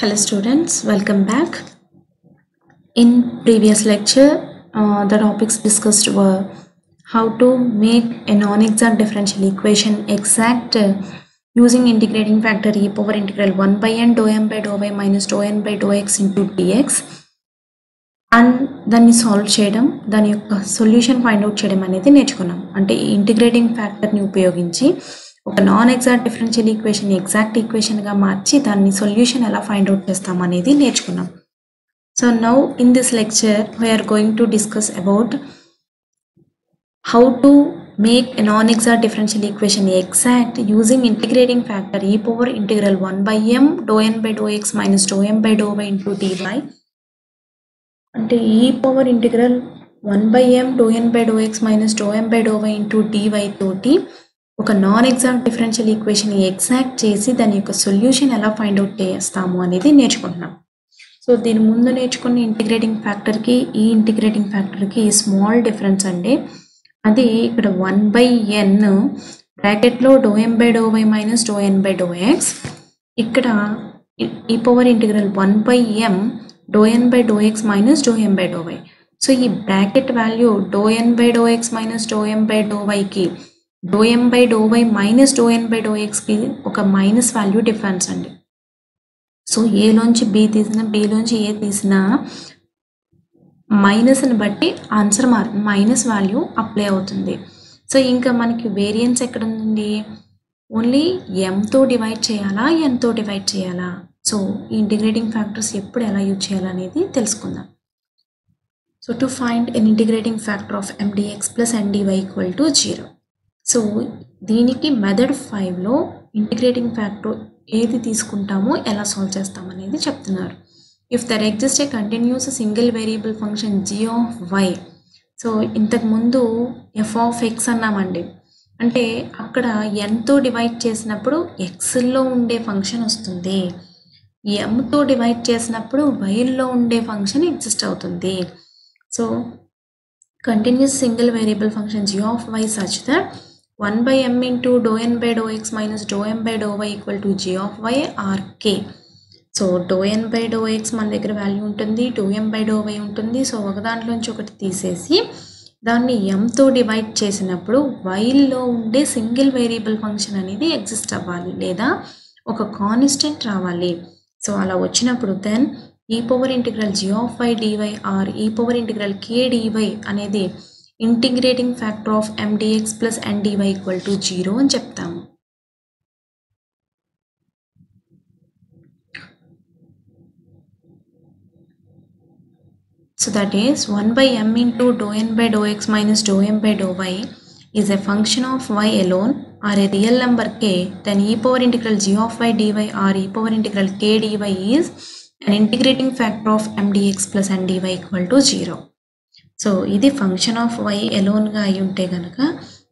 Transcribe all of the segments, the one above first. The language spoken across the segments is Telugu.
Hello students, welcome back. In previous lecture, the topics discussed were how to make a non-exact differential equation exact using integrating factor e power integral 1 by n dou m by dou y minus dou n by dou x into dx and దాన్ని సాల్వ్ చేయడం, దాని యొక్క సొల్యూషన్ ఫైండ్ అవుట్ చేయడం అనేది నేర్చుకున్నాం. అంటే ఈ ఇంటిగ్రేటింగ్ ఫ్యాక్టర్ని ఉపయోగించి ఒక non exact differential equation exact ఈక్వేషన్గా మార్చి దాన్ని సొల్యూషన్ ఎలా ఫైండ్ అవుట్ చేస్తాం అనేది నేర్చుకున్నాం. So now in this lecture we are going to discuss about how to make a non-exact differential equation exact using integrating factor e power integral 1 by m dou n by dou x minus dou m by dou y into dy. అంటే e power integral 1 by m dou n by dou x minus dou m by dou y into dy తోటి ఒక non exact differential equation exact చేసి దాని యొక్క సొల్యూషన్ ఎలా ఫైండ్ అవుట్ చేస్తాము అనేది నేర్చుకుంటున్నాం. సో దీని ముందు నేర్చుకున్న ఇంటిగ్రేటింగ్ ఫ్యాక్టర్కి ఈ ఇంటిగ్రేటింగ్ ఫ్యాక్టర్కి స్మాల్ డిఫరెన్స్ అండి. అది ఇక్కడ 1 by n బ్రాకెట్లో do M by do Y minus do N by do X, ఇక్కడ ఈ power integral 1 by m do N by do X minus do M by do Y. So ఈ bracket value do N by do X minus do M by do వైకి do M by do Y minus do N by do ఎక్స్కి ఒక మైనస్ వాల్యూ డిఫరెన్స్ అండి. సో ఏలోంచి బి తీసినా బిలోంచి ఏ తీసినా మైనస్ని బట్టి ఆన్సర్ మైనస్ వాల్యూ అప్లై అవుతుంది. సో ఇంకా మనకి వేరియన్స్ ఎక్కడ ఉంది, ఓన్లీ ఎంతో డివైడ్ చేయాలా ఎన్తో డివైడ్ చేయాలా. సో ఈ ఇంటిగ్రేటింగ్ ఫ్యాక్టర్స్ ఎప్పుడు ఎలా యూజ్ చేయాలనేది తెలుసుకుందాం. So to find an integrating factor of mdx plus ndy equal to 0. So దీనికి మెథడ్ 5లో ఇంటిగ్రేటింగ్ ఫ్యాక్టర్ ఏది తీసుకుంటామో ఎలా సాల్వ్ చేస్తామనేది చెప్తున్నారు. If there exists a continuous single variable function g of y, so ఇంతకుముందు f of x అన్నామండి. అంటే అక్కడ nతో డివైడ్ చేసినప్పుడు xలో ఉండే ఫంక్షన్ వస్తుంది, mతో డివైడ్ చేసినప్పుడు yలో ఉండే ఫంక్షన్ ఎగ్జిస్ట్ అవుతుంది. So continuous single variable function g of y such that 1 by m into dou n by dou x minus dou m by dou y equal to g of y or k. So do N by do X మన దగ్గర వాల్యూ ఉంటుంది, do M by do Y ఉంటుంది. సో ఒక దాంట్లోంచి ఒకటి తీసేసి దాన్ని ఎంతో డివైడ్ చేసినప్పుడు వైల్లో ఉండే సింగిల్ వేరియబుల్ ఫంక్షన్ అనేది ఎగ్జిస్ట్ అవ్వాలి లేదా ఒక కాన్స్టెంట్ రావాలి. సో అలా వచ్చినప్పుడు then E power integral G of Y D Y or E power integral K D Y అనేది integrating factor of mdx plus ndy equal to 0 అని చెప్తాము. So that is 1 by m into dou n by dou x minus dou m by dou y is a function of y alone or a real number k, then e power integral g of y dy or e power integral k dy is an integrating factor of mdx plus ndy equal to 0. So ఇది function of y alone గా అయి ఉంటే కనుక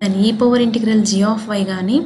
then e power integral g of y కానీ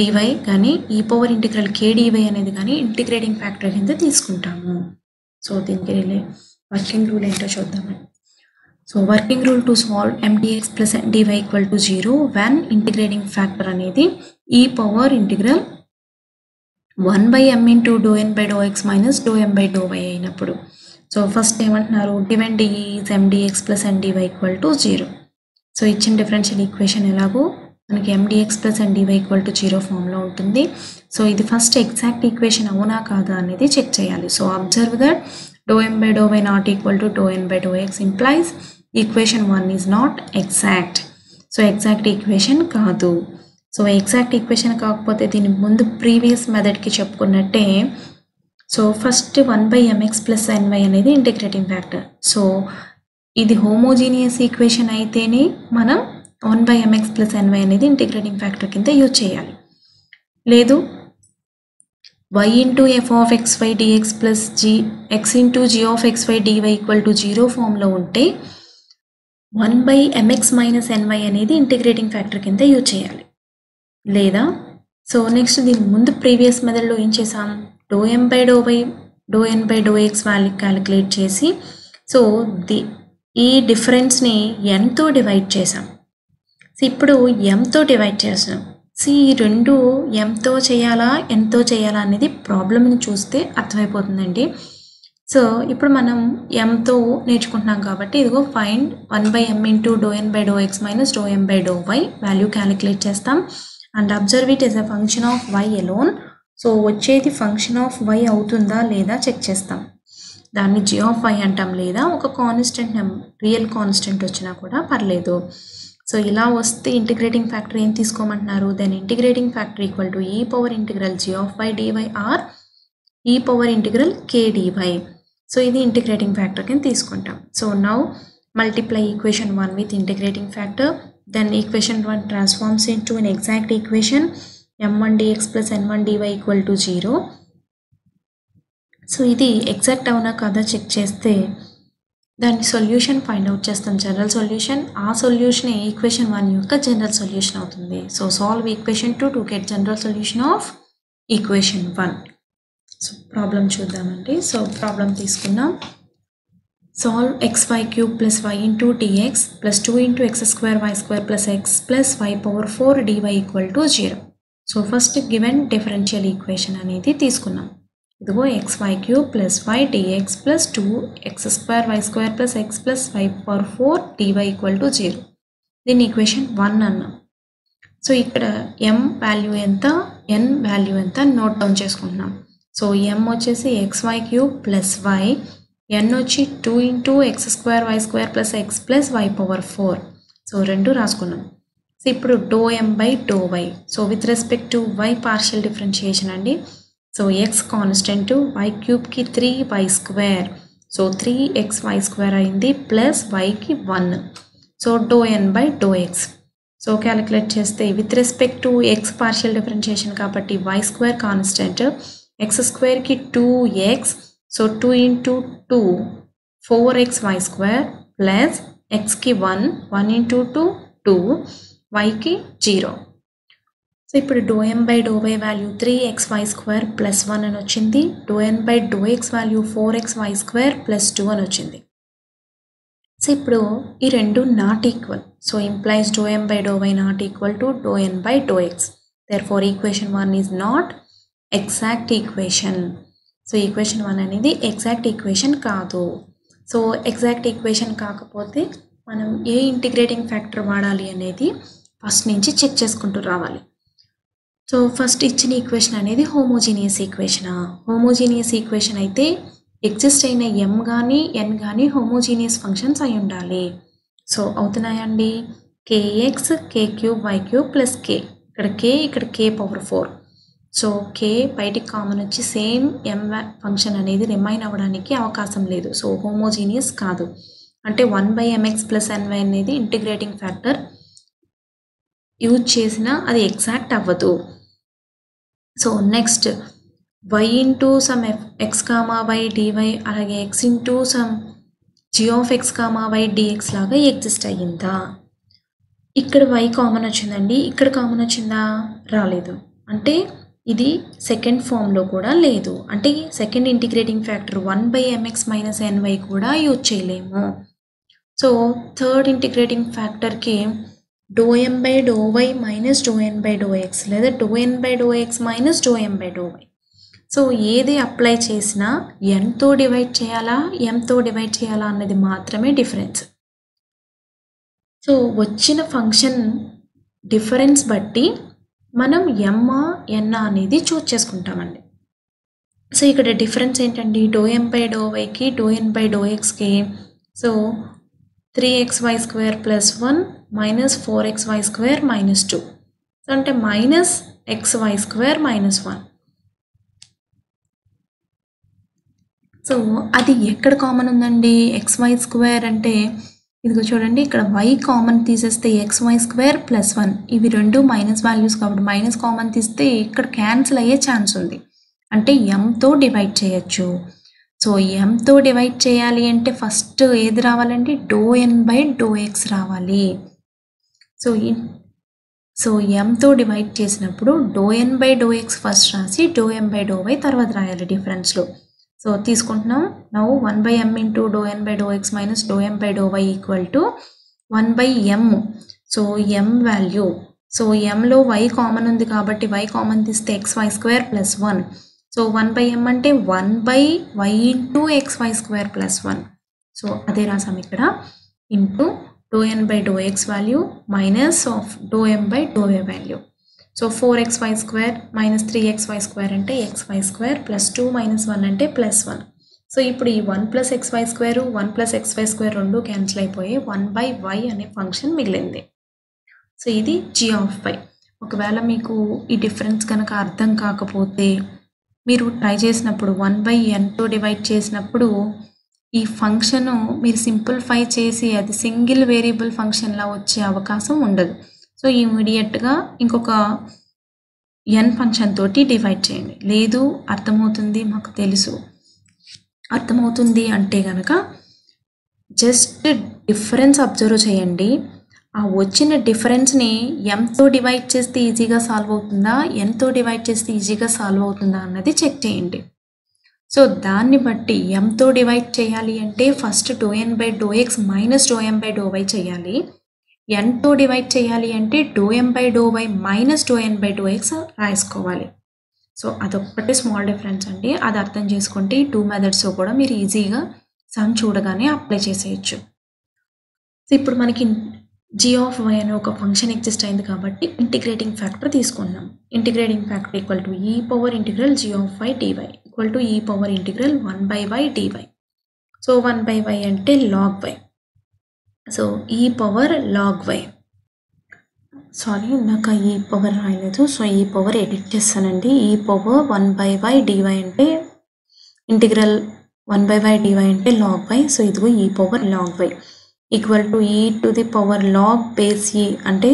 dy కానీ e power integral k dy అనేది కానీ ఇంటిగ్రేటింగ్ ఫ్యాక్టర్ కింద తీసుకుంటాము. సో దీనికి వర్కింగ్ రూల్ ఏంటో చూద్దాము. So working rule to solve mdx plus ndy equal to 0 when integrating factor అనేది ఈ power integral 1 by m into dou n by dou x minus dou m by dou y అయినప్పుడు. సో ఫస్ట్ ఏమంటున్నారు, given d is mdx plus ndy equal to 0. So ఇచ్చిన డిఫరెన్షియల్ ఈక్వేషన్ ఎలాగో మనకి mdx plus ndy equal to 0 ఫామ్లో ఉంటుంది. సో ఇది ఫస్ట్ ఎగ్జాక్ట్ ఈక్వేషన్ అవునా కాదా అనేది చెక్ చేయాలి. So observe that dou m by dou y not equal to dou n by dou x implies equation 1 is not exact. So exact equation కాదు. సో ఎగ్జాక్ట్ ఈక్వేషన్ కాకపోతే దీని ముందు ప్రీవియస్ మెథడ్కి చెప్పుకున్నట్టే so first 1 by mx plus ny అనేది ఇంటిగ్రేటింగ్ ఫ్యాక్టర్. సో ఇది హోమోజీనియస్ ఈక్వేషన్ అయితేనే మనం 1 by mx ప్లస్ ny అనేది ఇంటిగ్రేటింగ్ ఫ్యాక్టర్ కింద యూజ్ చేయాలి. లేదు y into f of xy dx plus x into g of xy dy equal to 0 ఫామ్లో ఉంటే 1 by mx minus ny అనేది ఇంటిగ్రేటింగ్ ఫ్యాక్టర్ కింద యూజ్ చేయాలి. లేదా సో నెక్స్ట్ దీని ముందు ప్రీవియస్ మెథడ్లో ఏం చేసాం, do M by do Y do N by do X value calculate చేసి సో ఈ డిఫరెన్స్ని nతో డివైడ్ చేసాం. సో ఇప్పుడు mతో డివైడ్ చేసాం. ఈ రెండు ఎంతో చేయాలా ఎంతో చేయాలా అనేది ప్రాబ్లమ్ని చూస్తే అర్థమైపోతుందండి. సో ఇప్పుడు మనం ఎంతో నేర్చుకుంటున్నాం కాబట్టి ఇదిగో find 1/m into ∂n/∂x minus ∂m/∂y value calculate చేస్తాం and observe it is a function of y alone. So వచ్చేది ఫంక్షన్ ఆఫ్ y అవుతుందా లేదా చెక్ చేస్తాం. దాన్ని g ఆఫ్ y అంటాం, లేదా ఒక కాన్స్టెంట్ రియల్ కాన్స్టెంట్ వచ్చినా కూడా పర్లేదు. సో ఇలా వస్తే ఇంటిగ్రేటింగ్ ఫ్యాక్టర్ ఏం తీసుకోమంటున్నారు, then integrating factor equal to e power integral g of y dy or e power integral k dy. So ఇది ఇంటిగ్రేటింగ్ ఫ్యాక్టర్ కింద తీసుకుంటాం. So now multiply equation 1 with integrating factor, then equation 1 transforms into an exact equation m1 dx plus n1 dy equal to 0. So ఇది ఎగ్జాక్ట్ అవునా కాదా చెక్ చేస్తే దాని సొల్యూషన్ ఫైండ్ అవుట్ చేస్తాం, జనరల్ సొల్యూషన్. ఆ సొల్యూషన్ ఈక్వేషన్ 1 యొక్క జనరల్ సొల్యూషన్ అవుతుంది. So solve equation 2 to get general solution of equation 1. So problem చూద్దామండి. సో ప్రాబ్లం తీసుకుందాం. Solve xy cube plus y into dx plus 2 into x square y square plus x plus y power 4 dy equal to 0. So first given differential equation అనేది తీసుకున్నాం. ఇదిగో xy cube plus y dx plus 2x square y square plus x plus y power 4 dy equal to 0. దీన్ని ఈక్వేషన్ 1 అన్నాం. సో ఇక్కడ m వాల్యూ ఎంత, n వాల్యూ ఎంత నోట్ డౌన్ చేసుకుంటున్నాం. సో m వచ్చేసి xy cube plus y, n వచ్చి 2 into x square y square plus x plus y power 4. So రెండు రాసుకున్నాం. సో ఇప్పుడు ∂m/∂y. So with respect to y partial differentiation అండి. సో x కాన్స్టెంట్, y క్యూబ్కి 3y square, so 3xy square అయింది ప్లస్ yకి 1. So ∂n/∂x. సో క్యాలిక్యులేట్ చేస్తే with respect to x partial differentiation కాబట్టి y స్క్వేర్ కాన్స్టెంట్, x స్క్వేర్కి 2x, so 2 into 2 4xy square plus xకి 1 ఇంటూ 2 2, yకి 0. సో ఇప్పుడు ∂m/∂y value 3xy square plus 1 అని వచ్చింది. ∂n/∂x value 4xy square plus 2 అని వచ్చింది. సో ఇప్పుడు ఈ రెండు not equal. So implies ∂m/∂y not equal to ∂n/∂x. Therefore equation 1 is not exact equation. So equation 1 అనేది ఎగ్జాక్ట్ ఈక్వేషన్ కాదు. సో ఎగ్జాక్ట్ ఈక్వేషన్ కాకపోతే మనం ఏ ఇంటిగ్రేటింగ్ ఫ్యాక్టర్ వాడాలి అనేది ఫస్ట్ నుంచి చెక్ చేసుకుంటూ రావాలి. సో ఫస్ట్ ఇచ్చిన ఈక్వేషన్ అనేది హోమోజీనియస్ ఈక్వేషనా? హోమోజీనియస్ ఈక్వేషన్ అయితే ఎగ్జిస్ట్ అయిన m కానీ n కానీ హోమోజీనియస్ ఫంక్షన్స్ అయి ఉండాలి. సో అవుతున్నాయండి. kx k cube y cube plus k, ఇక్కడ k ఇక్కడ k పవర్ 4. సో k బయటికి కామన్ వచ్చి సేమ్ m ఫంక్షన్ అనేది రిమైన్ అవ్వడానికి అవకాశం లేదు. సో హోమోజీనియస్ కాదు. అంటే 1/mx ప్లస్ ny అనేది ఇంటిగ్రేటింగ్ ఫ్యాక్టర్ యూజ్ చేసినా అది ఎగ్జాక్ట్ అవ్వదు. So next y into some x comma y dy అలాగే x into some g of x comma y dx లాగా ఎగ్జిస్ట్ అయ్యిందా? ఇక్కడ y కామన్ వచ్చిందండి, ఇక్కడ కామన్ వచ్చిందా? రాలేదు. అంటే ఇది సెకండ్ ఫామ్లో కూడా లేదు. అంటే second integrating factor 1/mx minus ny కూడా యూజ్ చేయలేము. సో థర్డ్ ఇంటిగ్రేటింగ్ ఫ్యాక్టర్కి ∂m/∂y మైనస్ ∂n/∂x లేదా ∂n/∂x మైనస్ ∂m/∂y. సో ఏది అప్లై చేసినా nతో డివైడ్ చేయాలా mతో డివైడ్ చేయాలా అన్నది మాత్రమే డిఫరెన్స్. సో వచ్చిన ఫంక్షన్ డిఫరెన్స్ బట్టి మనం m n అనేది చూస్ చేసుకుంటామండి. సో ఇక్కడ డిఫరెన్స్ ఏంటండి, ∂m/∂yకి ∂n/∂xకి so 3xy square plus 1 minus 4xy square minus 2. So అంటే minus xy square minus 1. So అది ఎక్కడ కామన్ ఉందండి? xy స్క్వేర్ అంటే ఇదిగో చూడండి, ఇక్కడ y కామన్ తీసేస్తే xy స్క్వేర్ ప్లస్ 1, ఇవి రెండు మైనస్ వాల్యూస్ కాబట్టి మైనస్ కామన్ తీస్తే ఇక్కడ క్యాన్సిల్ అయ్యే ఛాన్స్ ఉంది. అంటే mతో డివైడ్ చేయొచ్చు. సో mతో డివైడ్ చేయాలి అంటే ఫస్ట్ ఏది రావాలండి? ∂n/∂x రావాలి. సో mతో డివైడ్ చేసినప్పుడు ∂n/∂x ఫస్ట్ రాసి ∂m/∂y తర్వాత రాయాలి డిఫరెన్స్లో. సో తీసుకుంటున్నాం. Now 1/m into ∂n/∂x minus ∂m/∂y equal to 1/m. So m value so ఎంలో y కామన్ ఉంది కాబట్టి y కామన్ తీస్తే xy² ప్లస్ 1. సో 1/m అంటే 1/y into xy² plus 1. So అదే రాసాం ఇక్కడ into ∂n/∂x value minus of ∂m/∂y value. So 4xy² minus 3xy² అంటే xy² ప్లస్ 2 మైనస్ 1 అంటే ప్లస్ 1. సో ఇప్పుడు ఈ 1 ప్లస్ xy² 1 ప్లస్ xy² రెండు క్యాన్సిల్ అయిపోయి 1/y అనే ఫంక్షన్ మిగిలింది. సో ఇది g(y). ఒకవేళ మీకు ఈ డిఫరెన్స్ కనుక అర్థం కాకపోతే మీరు ట్రై చేసినప్పుడు 1/nతో డివైడ్ చేసినప్పుడు ఈ ఫంక్షను మీరు సింప్లిఫై చేసి అది సింగిల్ వేరియబుల్ ఫంక్షన్లా వచ్చే అవకాశం ఉండదు. సో ఇమీడియట్గా ఇంకొక n ఫంక్షన్ తోటి డివైడ్ చేయండి. లేదు అర్థమవుతుంది మాకు తెలుసు అర్థమవుతుంది అంటే కనుక జస్ట్ డిఫరెన్స్ అబ్జర్వ్ చేయండి. ఆ వచ్చిన డిఫరెన్స్ని ఎంతో డివైడ్ చేస్తే ఈజీగా సాల్వ్ అవుతుందా, ఎంతో డివైడ్ చేస్తే ఈజీగా సాల్వ్ అవుతుందా అన్నది చెక్ చేయండి. సో దాన్ని బట్టి ఎంతో డివైడ్ చేయాలి అంటే ఫస్ట్ ∂n/∂x మైనస్ ∂m/∂y చేయాలి. nతో డివైడ్ చేయాలి అంటే ∂m/∂y మైనస్ ∂n/∂x రాసుకోవాలి. సో అదొక్కటే స్మాల్ డిఫరెన్స్ అండి. అది అర్థం చేసుకుంటే ఈ 2 మెథడ్స్ కూడా మీరు ఈజీగా సమ్ చూడగానే అప్లై చేసేయచ్చు. సో ఇప్పుడు మనకి g(y) అనే ఒక ఫంక్షన్ ఎగ్జిస్ట్ అయింది కాబట్టి ఇంటిగ్రేటింగ్ ఫ్యాక్టర్ తీసుకున్నాం. Integrating factor equal to e⁻∫g(y) dy equal to e⁻1/y dy. So 1/y అంటే log y. So e⁻log y. Sorry ఇందాక ఈ పవర్ రాయలేదు. సో ఈ పవర్ ఎడిట్ చేస్తానండి. e⁻1/y dy అంటే ఇంటిగ్రల్ 1/y dy అంటే log y. సో ఇదిగో e⁻log y equal to e⁻log base e అంటే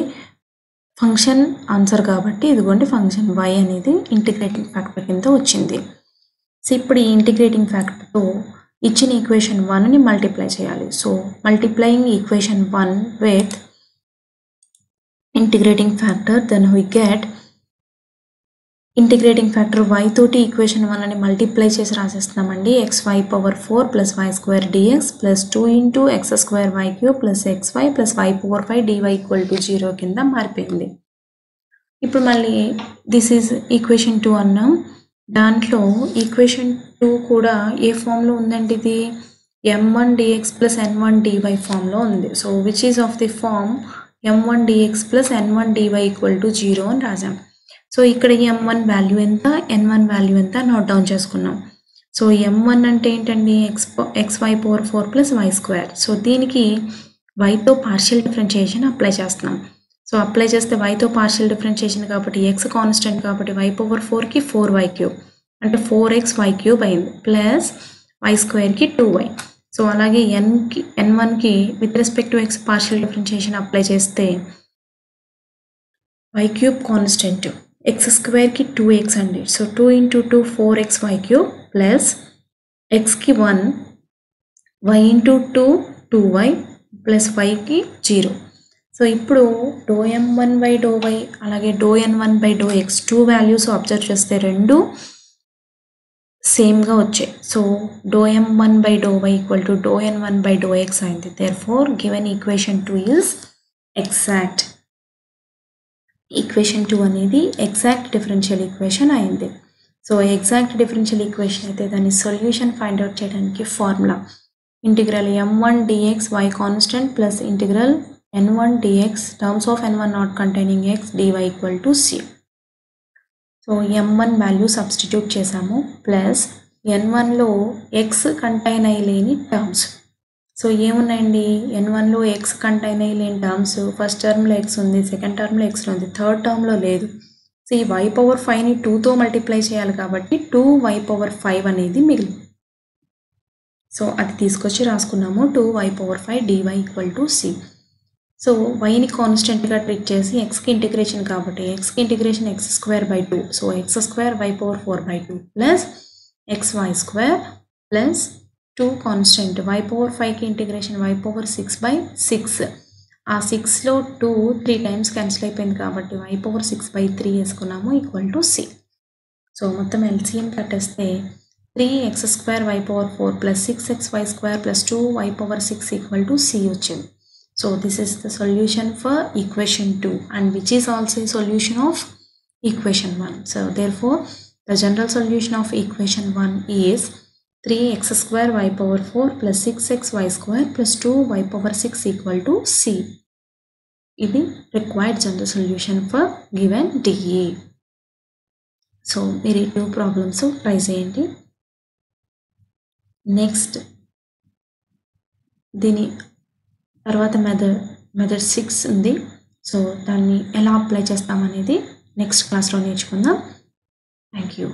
ఫంక్షన్ ఆన్సర్ కాబట్టి ఇదిగోండి ఫంక్షన్ y అనేది ఇంటిగ్రేటింగ్ ఫ్యాక్టర్ కింద వచ్చింది. సో ఇప్పుడు ఈ ఇంటిగ్రేటింగ్ ఫ్యాక్టర్తో ఇచ్చిన ఈక్వేషన్ 1ని మల్టిప్లై చేయాలి. So multiplying equation 1 with integrating factor, then we get integrating factor y తోటి ఈక్వేషన్ 1 అని మల్టిప్లై చేసి రాసేస్తున్నామండి. xy⁴ plus y² dx plus 2 into x² y³ plus xy plus y⁴5 dy equal to 0 కింద మారిపోయింది. ఇప్పుడు మళ్ళీ దిస్ ఈజ్ ఈక్వేషన్ 2 అన్నాం. దాంట్లో ఈక్వేషన్ 2 కూడా ఏ ఫామ్లో ఉందండి, ఇది m1 dx plus n1 dy ఫామ్లో ఉంది. So which is of the form m1 dx plus n1 dy equal to 0 అని రాసాం. సో ఇక్కడ m1 వాల్యూ ఎంత, n1 వాల్యూ ఎంత నోట్ డౌన్ చేసుకున్నాం. సో m1 అంటే ఏంటండి, xy⁴ ప్లస్ y². సో దీనికి yతో పార్షియల్ డిఫరెన్షియేషన్ అప్లై చేస్తున్నాం. సో అప్లై చేస్తే yతో పార్షియల్ డిఫరెన్షియేషన్ కాబట్టి x కాన్స్టెంట్ కాబట్టి y⁴కి 4y³ అంటే 4xy³ అయింది ప్లస్ y²కి 2y. సో అలాగే n1కి with respect to x partial differentiation apply చేస్తే y³ కాన్స్టెంట్ x²కి 2x అండి. సో 2 ఇంటూ 2 4xy³ ప్లస్ xకి 1 y ఇంటూ 2 2y ప్లస్ yకి 0. సో ఇప్పుడు ∂m1/∂y అలాగే ∂n1/∂x 2 వాల్యూస్ అబ్జర్వ్ చేస్తే రెండు సేమ్గా వచ్చాయి. So ∂m1/∂y equal to ∂n1/∂x అయింది. Therefore given equation 2 is exact. Equation 2 అనేది ఎగ్జాక్ట్ డిఫరెన్షియల్ ఈక్వేషన్ అయింది. సో ఎగ్జాక్ట్ డిఫరెన్షియల్ ఈక్వేషన్ అయితే దాని సొల్యూషన్ ఫైండ్ అవుట్ చేయడానికి formula integral m1 dx y constant plus integral n1 dx terms of n1 not containing x dy equal to c. So m1 value substitute చేసాము ప్లస్ n1లో x కంటైన్ అయ్యలేని టర్మ్స్. సో ఏమున్నాయండి, n1లో x కంటైన్ అయ్యలేని టర్మ్స్ ఫస్ట్ టర్మ్లో x ఉంది, సెకండ్ టర్మ్లో x ఉంది, థర్డ్ టర్మ్లో లేదు. సో ఈ y⁴5ని 2తో మల్టిప్లై చేయాలి కాబట్టి 2y⁴5 అనేది మిగిలింది. సో అది తీసుకొచ్చి రాసుకున్నాము 2y⁴5 dy equal to c. So వైని కాన్స్టెంట్గా ట్రీట్ చేసి ఎక్స్కి ఇంటిగ్రేషన్ కాబట్టి ఎక్స్కి integration x²/2. So x²y⁴/2 plus xy² plus 2 constant y⁴5కి ఇంటిగ్రేషన్ y⁴6/6. ఆ 6లో 2 3 టైమ్స్ క్యాన్సిల్ అయిపోయింది కాబట్టి y⁴6/3 వేసుకున్నాము ఈక్వల్ టు c. సో మొత్తం ఎల్సిఎం కట్టేస్తే 3x² y⁴ plus 6xy² plus 2y⁴6 equal to c వచ్చింది. So this is the solution for equation 2 and which is also a solution of equation 1. So therefore the general solution of equation 1 is 3x square y power 4 plus 6x y square plus 2 y power 6 equal to C. ఇది required general solution for given DE. So మీరు ఈ 2 ప్రాబ్లమ్స్ ట్రై చేయండి. నెక్స్ట్ దీని తర్వాత మెథడ్ 6 ఉంది. సో దాన్ని ఎలా అప్లై చేస్తామనేది నెక్స్ట్ క్లాస్లో నేర్చుకుందాం. Thank you.